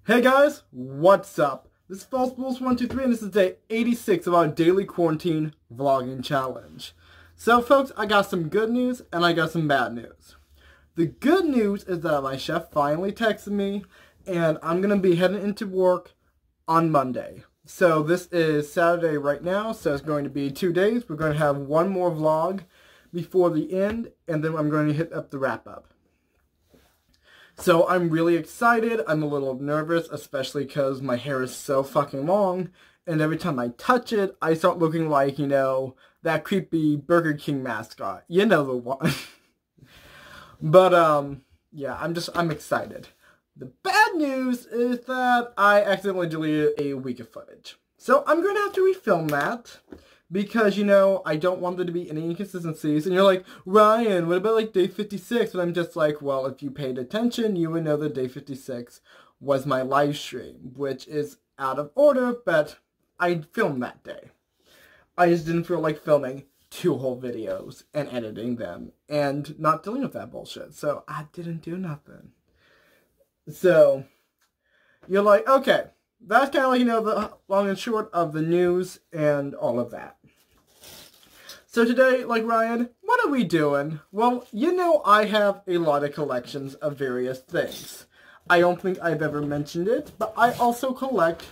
Hey guys, what's up? This is FalseBulls123 and this is day 86 of our daily quarantine vlogging challenge. So folks, I got some good news and I got some bad news. The good news is that my chef finally texted me and I'm going to be heading into work on Monday. So this is Saturday right now, so it's going to be 2 days. We're going to have one more vlog before the end and then I'm going to hit up the wrap up. So I'm really excited. I'm a little nervous, especially because my hair is so fucking long. And every time I touch it, I start looking like, you know, that creepy Burger King mascot. You know the one. But, yeah, I'm excited. The bad news is that I accidentally deleted a week of footage. So I'm going to have to refilm that. Because, you know, I don't want there to be any inconsistencies. And you're like, Ryan, what about, like, day 56? And I'm just like, well, if you paid attention, you would know that day 56 was my live stream. Which is out of order, but I filmed that day. I just didn't feel like filming 2 whole videos and editing them. And not dealing with that bullshit. So, I didn't do nothing. So, you're like, okay. That's kind of like, you know, the long and short of the news and all of that. So today, like Ryan, what are we doing? Well, you know I have a lot of collections of various things. I don't think I've ever mentioned it, but I also collect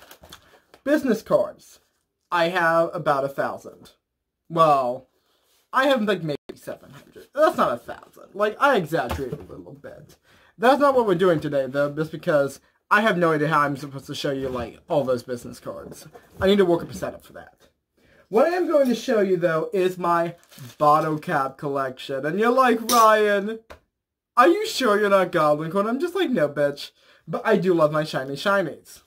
business cards. I have about 1,000. Well, I have like maybe 700. That's not 1,000. Like, I exaggerated a little bit. That's not what we're doing today, though, just because I have no idea how I'm supposed to show you, like, all those business cards. I need to work up a setup for that. What I am going to show you, though, is my bottle cap collection. And you're like, Ryan, are you sure you're not Goblin Corn? I'm just like, no, bitch. But I do love my shiny shinies.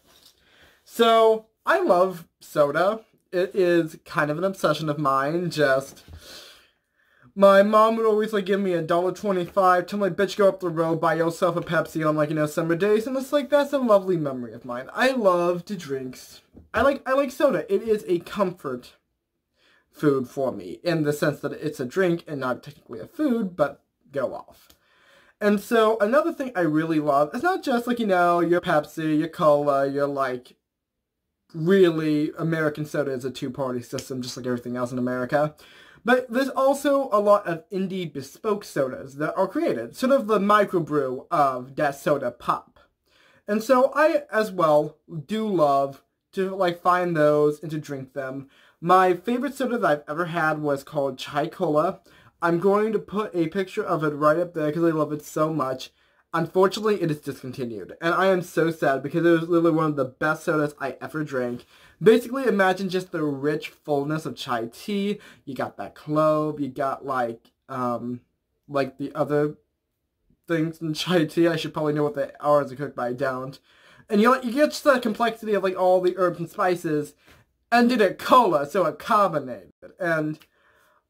So, I love soda. It is kind of an obsession of mine, just... My mom would always, like, give me $1.25, tell my bitch go up the road, buy yourself a Pepsi on, like, you know, summer days, and it's like, that's a lovely memory of mine. I love to drink. I like soda. It is a comfort food for me, in the sense that it's a drink and not technically a food, but go off. And so, another thing I really love, it's not just, like, you know, your Pepsi, your cola, your, like, really, American soda is a two-party system, just like everything else in America. But there's also a lot of indie bespoke sodas that are created. Sort of the microbrew of that soda pop. And so I, as well, do love to, like, find those and to drink them. My favorite soda that I've ever had was called Chai Cola. I'm going to put a picture of it right up there because I love it so much. Unfortunately, it is discontinued. And I am so sad because it was literally one of the best sodas I ever drank. Basically, imagine just the rich fullness of chai tea. You got that clove. You got, like the other things in chai tea. I should probably know what they are as a cook, but I don't. And you get just the complexity of, like, all the herbs and spices. And did it cola, so it carbonated. And,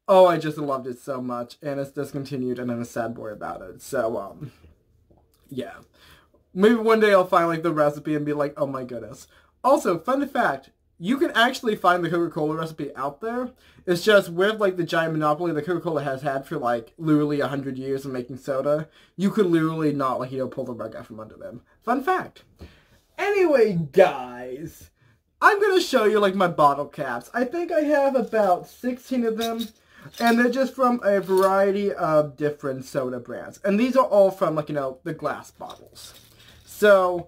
oh, I just loved it so much. And it's discontinued, and I'm a sad boy about it. So, yeah. Maybe one day I'll find, like, the recipe and be like, oh my goodness. Also, fun fact, you can actually find the Coca-Cola recipe out there. It's just with, like, the giant monopoly that Coca-Cola has had for, like, literally 100 years of making soda, you could literally not, like, you know, pull the rug out from under them. Fun fact. Anyway, guys, I'm going to show you, like, my bottle caps. I think I have about 16 of them. And they're just from a variety of different soda brands. And these are all from, like, you know, the glass bottles. So,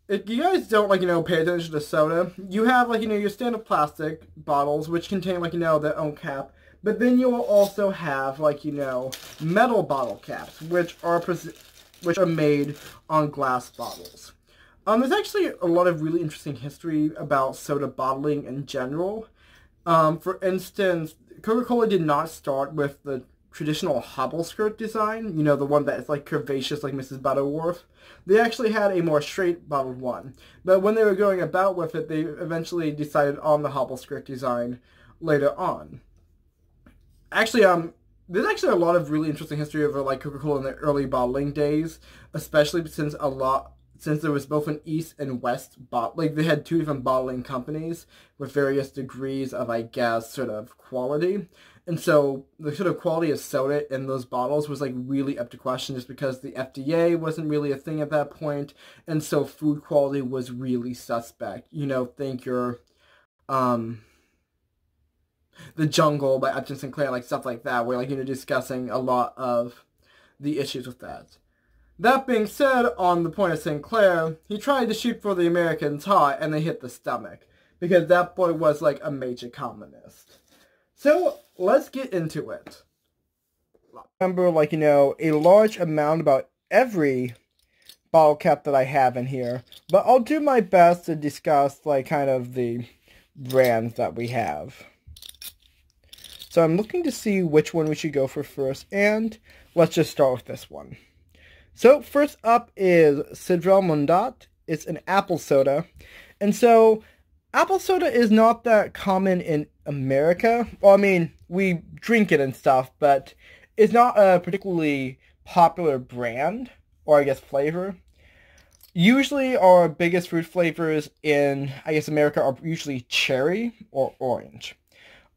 if you guys don't, like, you know, pay attention to soda, you have, like, you know, your standard plastic bottles, which contain, like, you know, their own cap. But then you will also have, like, you know, metal bottle caps, which are made on glass bottles. There's actually a lot of really interesting history about soda bottling in general. For instance, Coca-Cola did not start with the traditional hobble skirt design, you know, the one that's, like, curvaceous like Mrs. Butterworth. They actually had a more straight bottled one. But when they were going about with it, they eventually decided on the hobble skirt design later on. Actually, there's actually a lot of really interesting history over, like, Coca-Cola in the early bottling days, especially since there was both an East and West like, they had 2 different bottling companies with various degrees of, I guess, sort of quality. And so the sort of quality of soda in those bottles was like really up to question just because the FDA wasn't really a thing at that point. And so food quality was really suspect. You know, think your, The Jungle by Upton Sinclair, like stuff like that, where like, you know, discussing a lot of the issues with that. That being said, on the point of Sinclair, he tried to shoot for the Americans hot and they hit the stomach. Because that boy was like a major communist. So, let's get into it. Remember, like, you know, a large amount about every bottle cap that I have in here. But I'll do my best to discuss, like, kind of the brands that we have. So I'm looking to see which one we should go for first. And let's just start with this one. So, first up is Cidre Mondat. It's an apple soda. And so, apple soda is not that common in America. Well, I mean, we drink it and stuff, but it's not a particularly popular brand, or I guess flavor. Usually our biggest fruit flavors in, I guess, America are usually cherry or orange.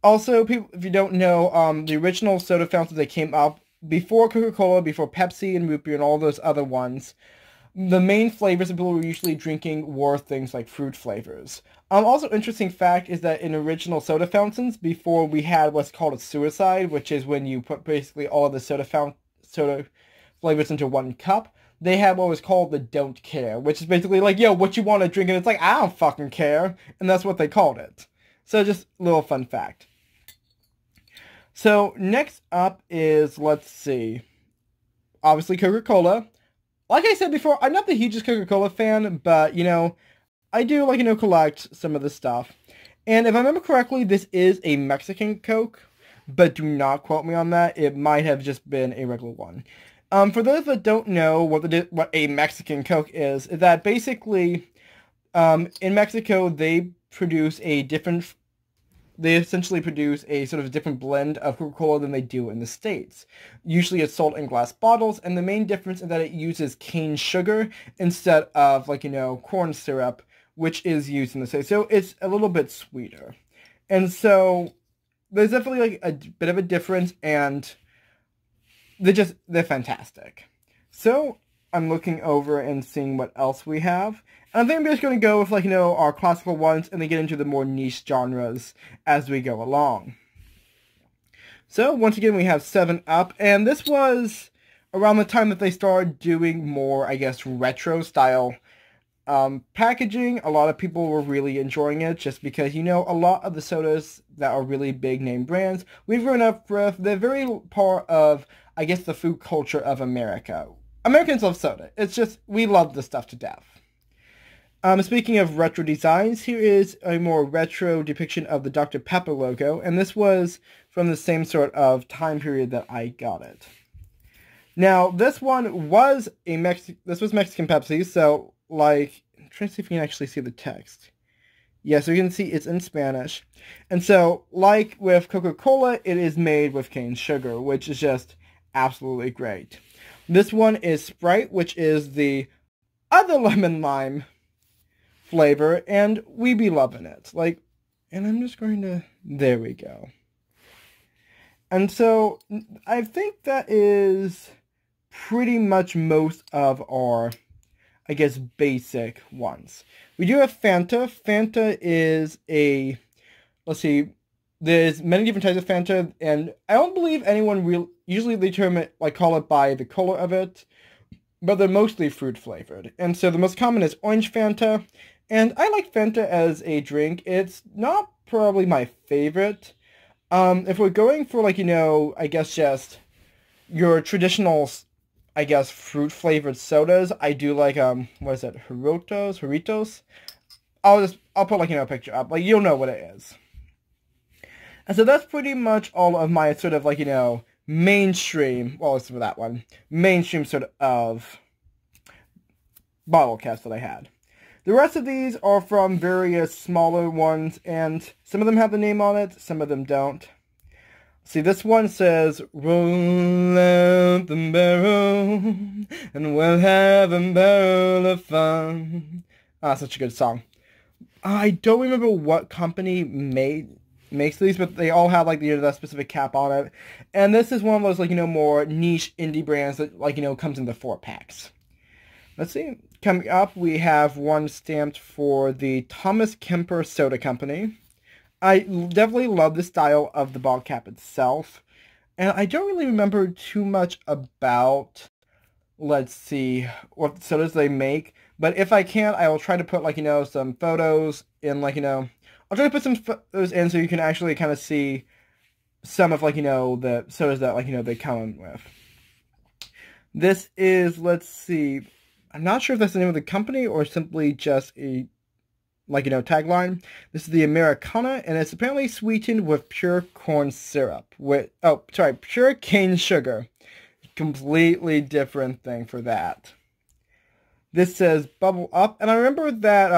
Also, people, if you don't know, the original soda fountains that came up before Coca-Cola, before Pepsi and Root Beer and all those other ones, the main flavors that people were usually drinking were things like fruit flavors. Also, interesting fact is that in original soda fountains, before we had what's called a suicide, which is when you put basically all of the soda flavors into one cup, they had what was called the don't care, which is basically like, yo, what you want to drink? And it's like, I don't fucking care. And that's what they called it. So just a little fun fact. So next up is, let's see, obviously Coca-Cola. Like I said before, I'm not the hugest Coca-Cola fan, but, you know, I do, like, you know, collect some of the stuff. And if I remember correctly, this is a Mexican Coke, but do not quote me on that. It might have just been a regular one. For those that don't know what a Mexican Coke is that basically, in Mexico, they essentially produce a sort of different blend of Coca-Cola than they do in the States. Usually it's sold in glass bottles, and the main difference is that it uses cane sugar instead of, like, you know, corn syrup, which is used in the States. So it's a little bit sweeter. And so there's definitely, like, a bit of a difference, and they're fantastic. So I'm looking over and seeing what else we have. And I think I'm just going to go with, like, you know, our classical ones and then get into the more niche genres as we go along. So, once again, we have 7-Up. And this was around the time that they started doing more, I guess, retro-style packaging. A lot of people were really enjoying it just because, you know, a lot of the sodas that are really big name brands we've grown up with, they're very part of, I guess, the food culture of America. Americans love soda. It's just, we love this stuff to death. Speaking of retro designs, here is a more retro depiction of the Dr. Pepper logo, and this was from the same sort of time period that I got it. Now, this one was this was Mexican Pepsi, so, like, I'm trying to see if you can actually see the text. Yeah, so you can see it's in Spanish. And so, like with Coca-Cola, it is made with cane sugar, which is just absolutely great. This one is Sprite, which is the other lemon lime flavor, and we be loving it. Like, and I'm just going to, there we go. And so, I think that is pretty much most of our, I guess, basic ones. We do have Fanta. Fanta is a, let's see, there's many different types of Fanta, and I don't believe anyone usually they term it, like, call it by the color of it, but they're mostly fruit flavored. And so the most common is orange Fanta, and I like Fanta as a drink. It's not probably my favorite. If we're going for, like, you know, I guess just your traditional, I guess, fruit flavored sodas, I do like, what is it, Jarritos? I'll put, like, you know, a picture up, like, you'll know what it is. And so that's pretty much all of my sort of, like, you know, mainstream, well, it's for that one, mainstream sort of bottle caps that I had. The rest of these are from various smaller ones, and some of them have the name on it, some of them don't. See, this one says, roll out the barrel, and we'll have a barrel of fun. Ah, such a good song. I don't remember what company made makes these, but they all have like that specific cap on it. And this is one of those like more niche indie brands that like comes in the 4-packs. Let's see. Coming up, we have one stamped for the Thomas Kemper Soda Company. I definitely love the style of the ball cap itself. And I don't really remember too much about, let's see, what sodas they make. But if I can, I will try to put, like, some photos in, like, I'll try to put some photos in so you can actually kind of see some of, like, the sodas that, like, they come in with. This is, let's see, I'm not sure if that's the name of the company or simply just a, like, tagline. This is the Americana, and it's apparently sweetened with pure corn syrup. Pure cane sugar. Completely different thing for that. This says Bubble Up, and I remember that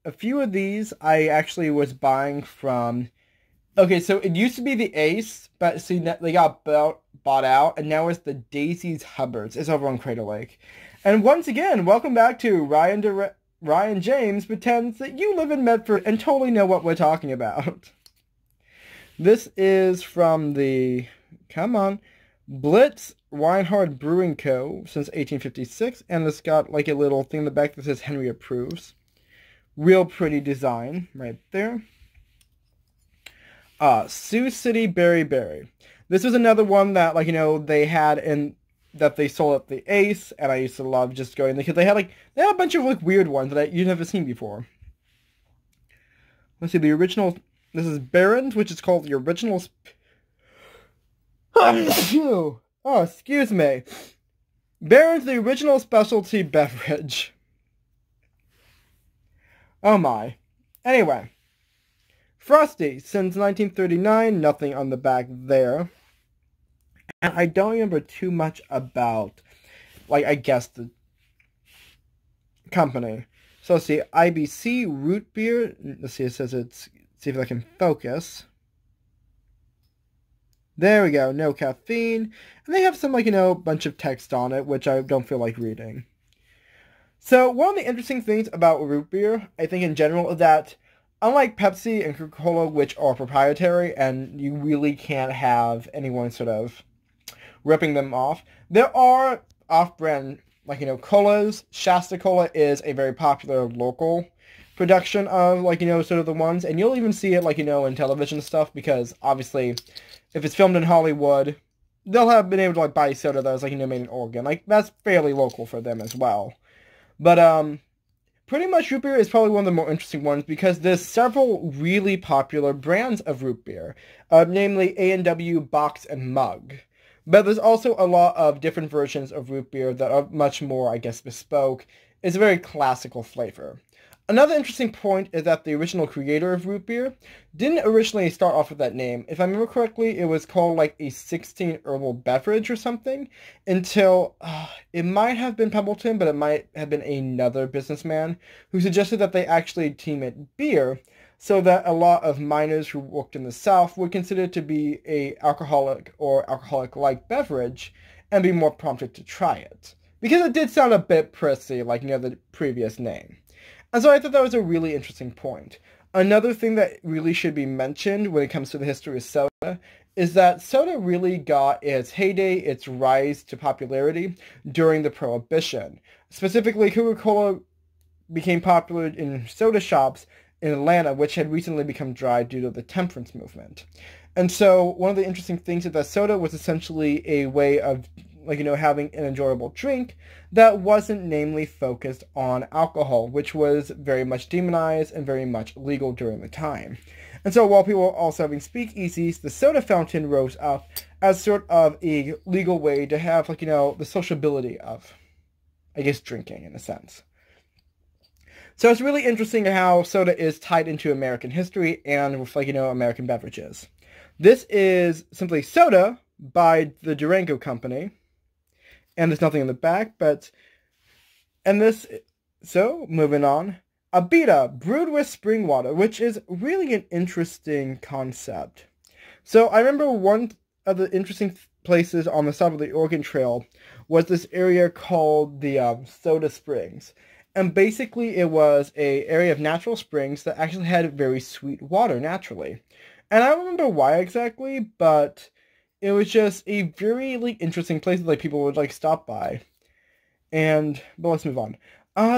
a few of these I actually was buying from... Okay, so it used to be the Ace, but see, they got bought out, and now it's the Daisy's Hubbards. It's over on Crater Lake. And once again, welcome back to Ryan James Pretends That You Live in Medford and totally know what we're talking about. This is from the... Come on. Blitz Weinhard Brewing Co. since 1856, and it's got like a little thing in the back that says Henry Approves. Real pretty design right there. Sioux City Berry Berry. This was another one that, like, they had in that they sold at the Ace, and I used to love just going there because they had a bunch of like weird ones that you'd never seen before. Let's see, the original. This is Barron's, which is called the original. Oh, excuse me. Barron's, the original specialty beverage. Oh my. Anyway. Frosty, since 1939, nothing on the back there. And I don't remember too much about, like, I guess the company. So let's see, IBC Root Beer. Let's see, it says it's, see if I can focus. There we go, no caffeine. And they have some, like, bunch of text on it, which I don't feel like reading. So, one of the interesting things about root beer, I think in general, is that unlike Pepsi and Coca-Cola, which are proprietary, and you really can't have anyone sort of ripping them off, there are off-brand, like, colas. Shasta Cola is a very popular local production of, like, sort of the ones, and you'll even see it, like, in television stuff, because, obviously, if it's filmed in Hollywood, they'll have been able to, like, buy soda that was, like, made in Oregon. Like, that's fairly local for them as well. But, pretty much root beer is probably one of the more interesting ones because there's several really popular brands of root beer, namely A&W, Box, and Mug. But there's also a lot of different versions of root beer that are much more, I guess, bespoke. It's a very classical flavor. Another interesting point is that the original creator of root beer didn't originally start off with that name. If I remember correctly, it was called like a 16 herbal beverage or something until it might have been Pembleton, but it might have been another businessman who suggested that they actually team it beer so that a lot of miners who worked in the South would consider it to be a alcoholic or alcoholic-like beverage and be more prompted to try it. Because it did sound a bit prissy, like the previous name. And so I thought that was a really interesting point. Another thing that really should be mentioned when it comes to the history of soda is that soda really got its heyday, its rise to popularity during the Prohibition. Specifically, Coca-Cola became popular in soda shops in Atlanta, which had recently become dry due to the temperance movement. And so one of the interesting things is that soda was essentially a way of having an enjoyable drink that wasn't namely focused on alcohol, which was very much demonized and very much illegal during the time. And so while people were also having speakeasies, the soda fountain rose up as sort of a legal way to have, the sociability of, I guess, drinking in a sense. So it's really interesting how soda is tied into American history and with, American beverages. This is simply Soda by the Durango Company. And there's nothing in the back, so, moving on. Abita, brewed with spring water, which is really an interesting concept. So, I remember one of the interesting places on the side of the Oregon Trail was this area called the Soda Springs. And basically, it was an area of natural springs that actually had very sweet water naturally. And I don't remember why exactly, but it was just a very like interesting place that like people would like stop by. But let's move on.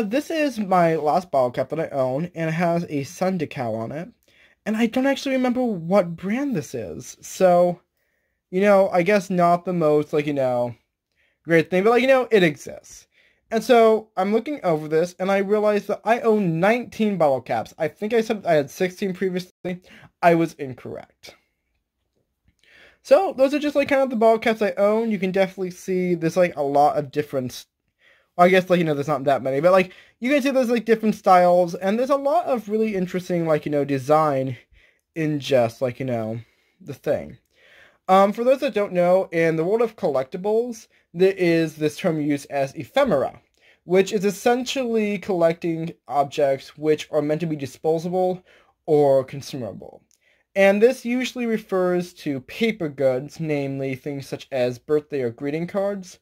This is my last bottle cap that I own, and it has a sun decal on it. And I don't actually remember what brand this is. So, I guess not the most, great thing, but, it exists. And so, I'm looking over this, and I realized that I own 19 bottle caps. I think I said I had 16 previously. I was incorrect. So, those are just, kind of the bottle caps I own. You can definitely see there's, a lot of different... Well, I guess, there's not that many, but, you can see there's, different styles, and there's a lot of really interesting, design in just, the thing. For those that don't know, in the world of collectibles, there is this term used as ephemera, which is essentially collecting objects which are meant to be disposable or consumable. And this usually refers to paper goods, namely things such as birthday or greeting cards,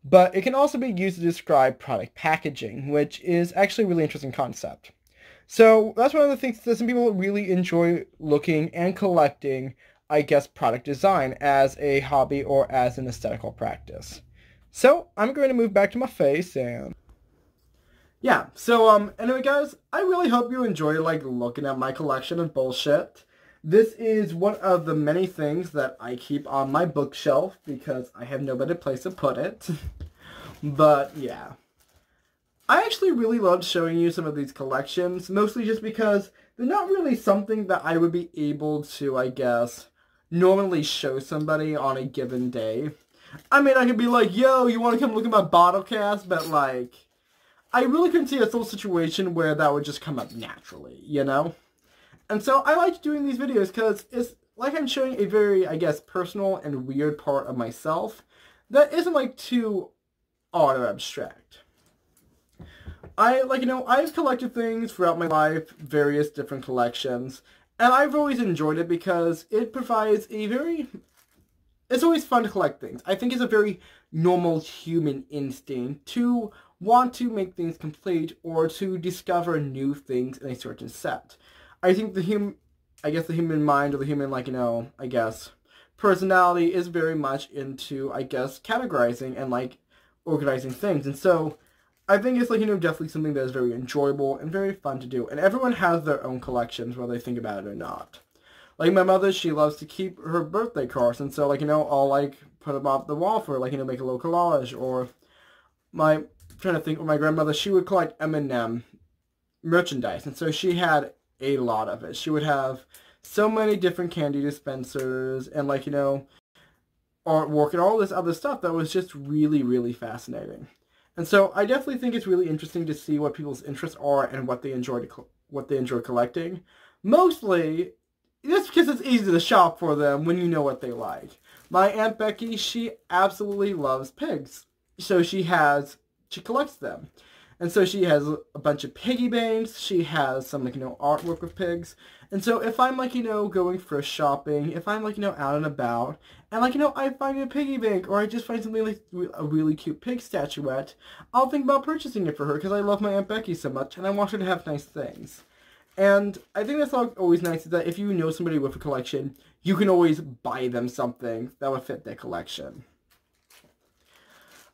but it can also be used to describe product packaging, which is actually a really interesting concept. So that's one of the things that some people really enjoy looking and collecting, I guess, product design as a hobby or as an aesthetical practice. So I'm going to move back to my face and... Yeah, so anyway guys, I really hope you enjoy looking at my collection of bullshit. This is one of the many things that I keep on my bookshelf because I have no better place to put it. But yeah. I actually really loved showing you some of these collections, mostly just because they're not really something that I would be able to, I guess, normally show somebody on a given day. I mean, I could be like, yo, you want to come look at my bottle cast? But, I really couldn't see a whole situation where that would just come up naturally, And so I liked doing these videos because it's like I'm showing a very, I guess, personal and weird part of myself that isn't, too odd or abstract. I've collected things throughout my life, various different collections, and I've always enjoyed it because it provides it's always fun to collect things. I think it's a very normal human instinct to want to make things complete or to discover new things in a certain set. I think the human mind or the human, I guess, personality is very much into, I guess, categorizing and, organizing things. And so, I think it's, definitely something that is very enjoyable and very fun to do. And everyone has their own collections, whether they think about it or not. Like, my mother, she loves to keep her birthday cards. And so, I'll, put them off the wall for her, make a little collage. Or, I'm trying to think, my grandmother, she would collect M&M merchandise. And so, she had a lot of it. She would have so many different candy dispensers and, artwork and all this other stuff that was just really, really fascinating. And so I definitely think it's really interesting to see what people's interests are and what they enjoy collecting. Mostly, just because it's easy to shop for them when you know what they like. My Aunt Becky, she absolutely loves pigs. So she collects them. And so she has a bunch of piggy banks. She has some, artwork of pigs. And so if I'm, going for shopping, if I'm, out and about, and, I find a piggy bank, or I just find something like a really cute pig statuette, I'll think about purchasing it for her because I love my Aunt Becky so much, and I want her to have nice things. And I think that's always nice is that if you know somebody with a collection, you can always buy them something that would fit their collection.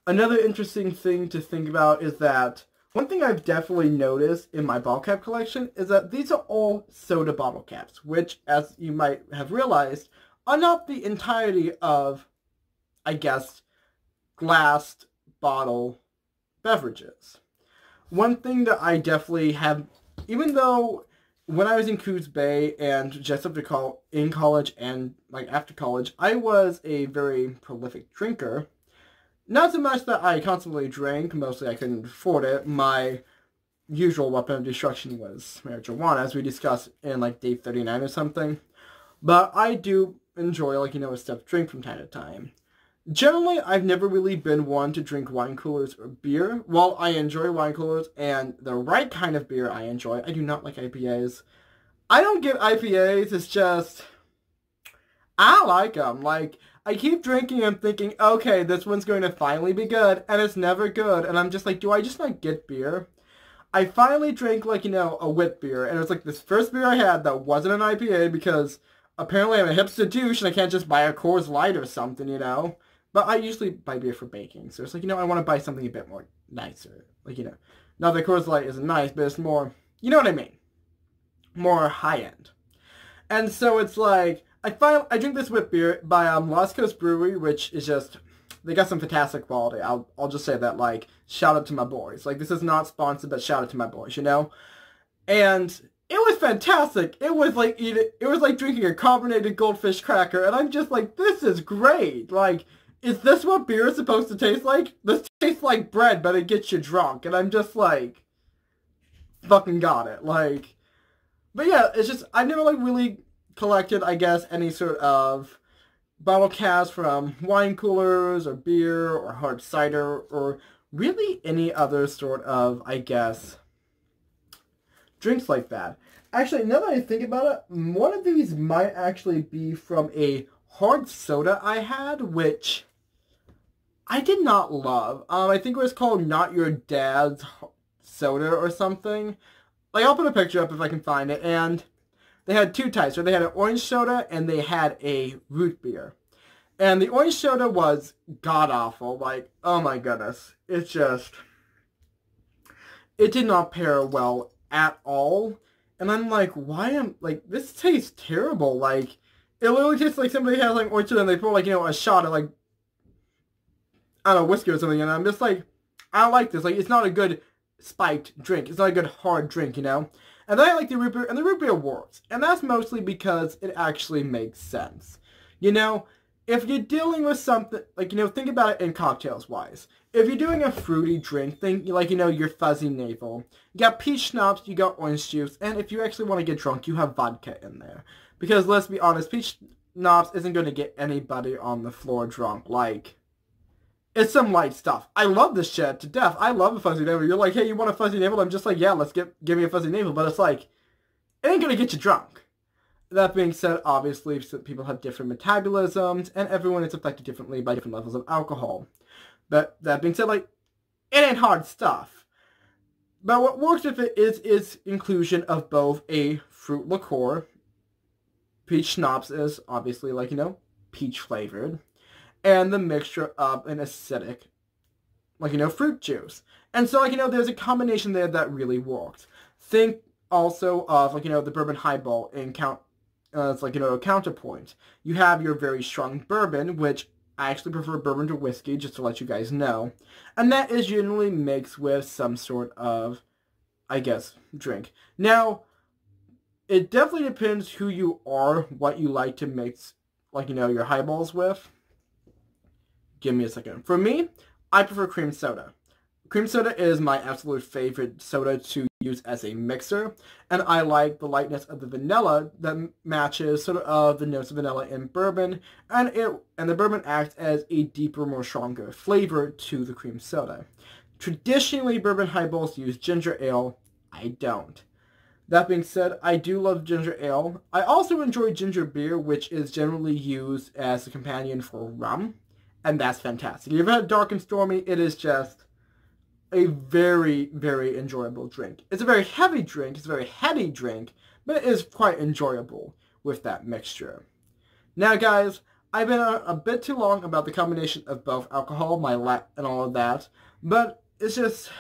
Another interesting thing to think about is that one thing I've definitely noticed in my bottle cap collection is that these are all soda bottle caps, which, as you might have realized, are not the entirety of, I guess, glassed bottle beverages. One thing that I definitely have, even though when I was in Coos Bay and just in college and after college, I was a very prolific drinker. Not so much that I constantly drank, mostly I couldn't afford it. My usual weapon of destruction was marijuana, as we discussed in day 39 or something. But I do enjoy a stiff drink from time to time. Generally, I've never really been one to drink wine coolers or beer. While I enjoy wine coolers and the right kind of beer I enjoy, I do not like IPAs. I don't get IPAs, it's just... I like them. I keep drinking and thinking, okay, this one's going to finally be good, and it's never good. And I'm just like, do I just not get beer? I finally drank, a wit beer, and it was this first beer I had that wasn't an IPA because apparently I'm a hipster douche and I can't just buy a Coors Light or something, you know? But I usually buy beer for baking, so it's like, you know, I want to buy something a bit more nicer. Like, you know, not that Coors Light isn't nice, but it's more, you know what I mean? More high-end. And so it's like, I drink this wit beer by Lost Coast Brewery, which is just, they got some fantastic quality. I'll just say that, like, shout out to my boys. Like, this is not sponsored, but shout out to my boys, you know? And it was fantastic. It was like drinking a carbonated goldfish cracker, and I'm just like, this is great. Like, is this what beer is supposed to taste like? This tastes like bread, but it gets you drunk. And I'm just like, fucking got it. Like, but yeah, it's just, I never like really collected, I guess, any sort of bottle caps from wine coolers or beer or hard cider or really any other sort of, I guess, drinks like that. Actually, now that I think about it, one of these might actually be from a hard soda I had, which I did not love. I think it was called Not Your Dad's Soda or something. Like, I'll put a picture up if I can find it, and they had two types. So they had an orange soda and they had a root beer. And the orange soda was god-awful. Like, oh my goodness. It's just, it did not pair well at all. And I'm like, why am, like, this tastes terrible. Like, it literally tastes like somebody has, like, orange soda and they pour, like, you know, a shot of, like, I don't know, whiskey or something. And I'm just like, I don't like this. Like, it's not a good spiked drink. It's not a good hard drink, you know? And then I like the root beer, and the root beer works. And that's mostly because it actually makes sense. You know, if you're dealing with something, like, you know, think about it in cocktails-wise. If you're doing a fruity drink, think, like, you know, your fuzzy navel. You got peach schnapps, you got orange juice, and if you actually want to get drunk, you have vodka in there. Because, let's be honest, peach schnapps isn't going to get anybody on the floor drunk. Like, it's some light stuff. I love this shit to death. I love a fuzzy navel. You're like, hey, you want a fuzzy navel? I'm just like, yeah, give me a fuzzy navel. But it's like, it ain't gonna get you drunk. That being said, obviously, people have different metabolisms, and everyone is affected differently by different levels of alcohol. But that being said, like, it ain't hard stuff. But what works with it is inclusion of both a fruit liqueur. Peach schnapps is obviously, like, you know, peach flavored. And the mixture of an acidic, like, you know, fruit juice. And so, like, you know, there's a combination there that really works. Think also of, like, you know, the bourbon highball in it's like, you know, a counterpoint. You have your very strong bourbon, which I actually prefer bourbon to whiskey, just to let you guys know. And that is generally mixed with some sort of, I guess, drink. Now, it definitely depends who you are, what you like to mix, like, you know, your highballs with. Give me a second. For me, I prefer cream soda. Cream soda is my absolute favorite soda to use as a mixer, and I like the lightness of the vanilla that matches sort of the notes of vanilla in bourbon, and the bourbon acts as a deeper, more stronger flavor to the cream soda. Traditionally, bourbon highballs use ginger ale. I don't. That being said, I do love ginger ale. I also enjoy ginger beer, which is generally used as a companion for rum. And that's fantastic. If you've had Dark and Stormy, it is just a very, very enjoyable drink. It's a very heavy drink, it's a very heady drink, but it is quite enjoyable with that mixture. Now, guys, I've been a bit too long about the combination of both alcohol, and all of that, but it's just,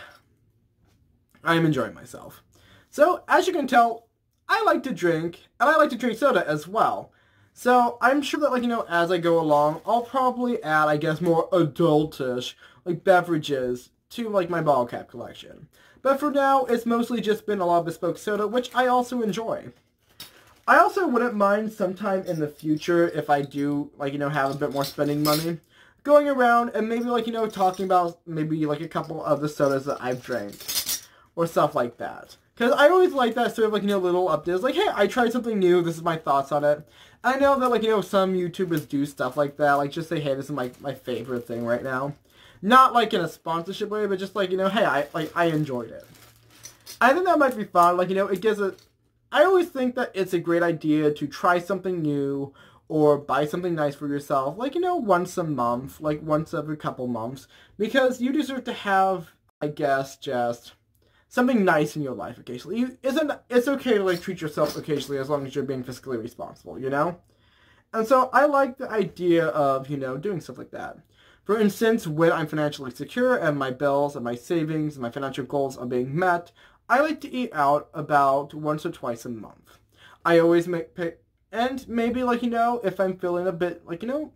I'm enjoying myself. So, as you can tell, I like to drink, and I like to drink soda as well. So, I'm sure that, like, you know, as I go along, I'll probably add, I guess, more adultish, like, beverages to, like, my bottle cap collection. But for now, it's mostly just been a lot of bespoke soda, which I also enjoy. I also wouldn't mind sometime in the future, if I do, like, you know, have a bit more spending money, going around and maybe, like, you know, talking about maybe, like, a couple of the sodas that I've drank, or stuff like that. Because I always like that sort of, like, you know, little updates. Like, hey, I tried something new. This is my thoughts on it. I know that, like, you know, some YouTubers do stuff like that. Like, just say, hey, this is my favorite thing right now. Not, like, in a sponsorship way, but just, like, you know, hey, I enjoyed it. I think that might be fun. Like, you know, it gives it... I always think that it's a great idea to try something new or buy something nice for yourself. Like, you know, once a month. Like, once every couple months. Because you deserve to have, I guess, just... something nice in your life occasionally. It's okay to like treat yourself occasionally as long as you're being fiscally responsible, you know? And so I like the idea of, you know, doing stuff like that. For instance, when I'm financially secure and my bills and my savings and my financial goals are being met, I like to eat out about once or twice a month. I always and maybe, like, you know, if I'm feeling a bit, like, you know,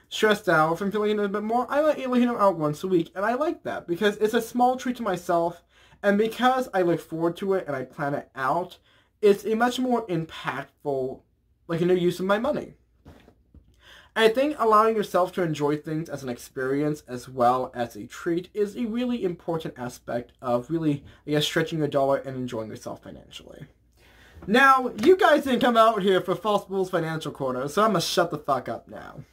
stressed out, if I'm feeling a bit more, I might eat, like, you know, out once a week. And I like that because it's a small treat to myself. And because I look forward to it and I plan it out, it's a much more impactful, like, you know, use of my money. I think allowing yourself to enjoy things as an experience as well as a treat is a really important aspect of really, I guess, stretching your dollar and enjoying yourself financially. Now, you guys didn't come out here for False Bulls Financial Corner, so I'm gonna shut the fuck up now.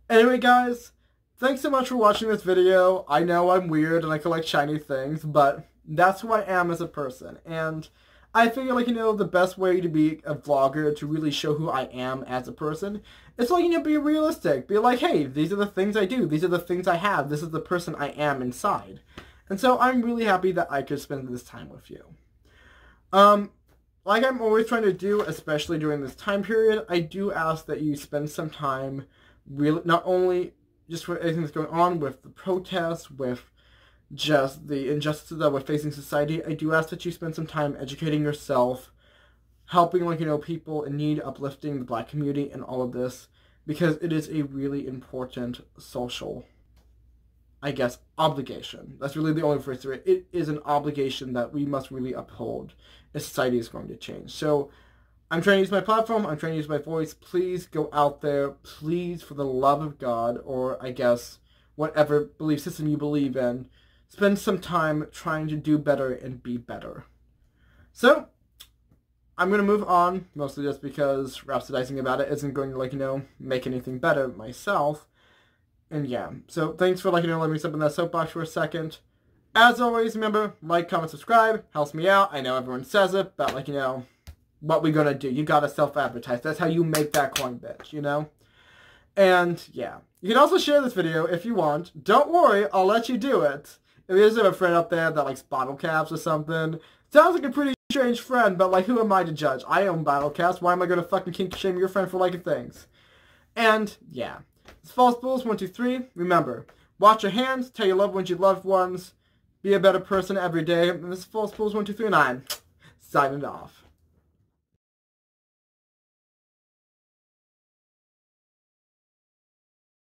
Anyway, guys, thanks so much for watching this video. I know I'm weird and I collect shiny things, but that's who I am as a person. And I figure, like, you know, the best way to be a vlogger, to really show who I am as a person, is, like, you know, be realistic. Be like, hey, these are the things I do. These are the things I have. This is the person I am inside. And so I'm really happy that I could spend this time with you. Like I'm always trying to do, especially during this time period, I do ask that you spend some time, really, not only just for everything that's going on with the protests, with just the injustices that we're facing in society, I do ask that you spend some time educating yourself, helping, like, you know, people in need, uplifting the Black community and all of this, because it is a really important social, I guess, obligation. That's really the only phrase for it. It is an obligation that we must really uphold if society is going to change. So I'm trying to use my platform. I'm trying to use my voice. Please go out there. Please, for the love of God, or I guess whatever belief system you believe in, spend some time trying to do better and be better. So I'm going to move on, mostly just because rhapsodizing about it isn't going to, like, you know, make anything better myself. And yeah, so thanks for, like, you know, letting me step in that soapbox for a second. As always, remember, like, comment, subscribe, helps me out. I know everyone says it, but, like, you know, what we gonna do? You gotta self-advertise. That's how you make that coin, bitch, you know? And yeah, you can also share this video if you want. Don't worry, I'll let you do it. If there's a friend out there that likes bottle caps or something, sounds like a pretty strange friend, but, like, who am I to judge? I own bottle caps. Why am I gonna fucking kink shame your friend for liking things? And yeah. It's False Bulls 1, 2, 3. Remember, wash your hands, tell your loved ones you loved ones, be a better person every day. And this is False Bulls 1, 2, 3, and I'm signing off.